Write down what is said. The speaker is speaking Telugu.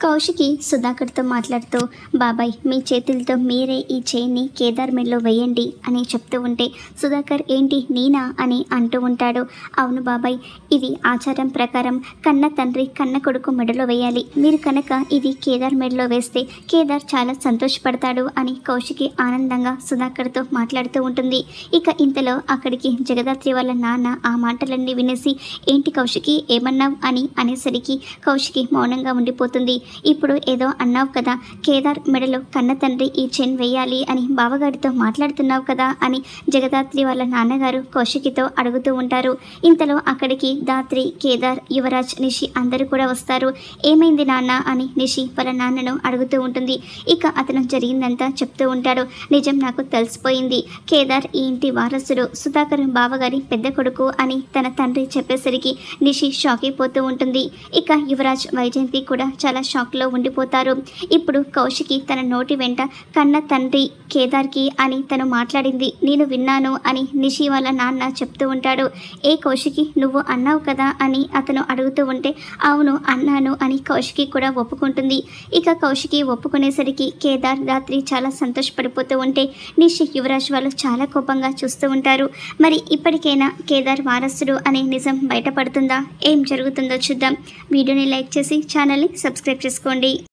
కౌశికి సుధాకర్తో మాట్లాడుతూ, బాబాయ్ మీ చేతులతో మీరే ఈ చైన్ని కేదార్ మెడలో వేయండి అని చెప్తూ ఉంటే, సుధాకర్ ఏంటి నేనా అని అంటూ ఉంటాడు. అవును బాబాయ్, ఇది ఆచారం ప్రకారం కన్న తండ్రి కన్న కొడుకు మెడలో వేయాలి. మీరు కనుక ఇది కేదార్ మెడలో వేస్తే కేదార్ చాలా సంతోషపడతాడు అని కౌశికి ఆనందంగా సుధాకర్తో మాట్లాడుతూ ఉంటుంది. ఇక ఇంతలో అక్కడికి జగదాత్రి వాళ్ళ నాన్న ఆ మాటలన్నీ వినేసి, ఏంటి కౌశికి ఏమన్నావు అని అనేసరికి కౌశికి మౌనంగా ఉండిపోతుంది. ఇప్పుడు ఏదో అన్నావు కదా, కేదార్ మెడలో కన్న తండ్రి ఈ చైన్ వేయాలి అని బావగారితో మాట్లాడుతున్నావు కదా అని జగదాత్రి వాళ్ళ నాన్నగారు కౌశికితో అడుగుతూ ఉంటారు. ఇంతలో అక్కడికి దాత్రి, కేదార్, యువరాజ్, నిషి అందరూ కూడా వస్తారు. ఏమైంది నాన్న అని నిషి వాళ్ళ నాన్నను అడుగుతూ ఉంటుంది. ఇక అతను జరిగిందంతా చెప్తూ ఉంటాడు. నిజం నాకు తెలిసిపోయింది. కేదార్ ఈ ఇంటి వారసుడు, సుధాకర్ బావగారి పెద్ద కొడుకు అని తన తండ్రి చెప్పేసరికి నిషి షాక్ అయిపోతూ ఉంటుంది. ఇక యువరాజ్, వైజయంతి కూడా చాలా షాక్లో ఉండిపోతారు. ఇప్పుడు కౌశికి తన నోటి వెంట కన్న తండ్రి కేదార్కి అని తను మాట్లాడింది నేను విన్నాను అని నిషి వాళ్ళ నాన్న చెప్తూ ఉంటాడు. ఏ కౌశికి నువ్వు అన్నావు కదా అని అతను అడుగుతూ ఉంటే, అవును అన్నాను అని కౌశికి కూడా ఒప్పుకుంటుంది. ఇక కౌశికి ఒప్పుకునేసరికి కేదార్, రాత్రి చాలా సంతోషపడిపోతూ ఉంటే నిషి, యువరాజ్ వాళ్ళు చాలా కోపంగా చూస్తూ ఉంటారు. మరి ఇప్పటికైనా కేదార్ వారసుడు అనే నిజం బయటపడుతుందా? ఏం జరుగుతుందో చూద్దాం. వీడియోని లైక్ చేసి ఛానల్ని సబ్స్క్రైబ్ చేసుకోండి.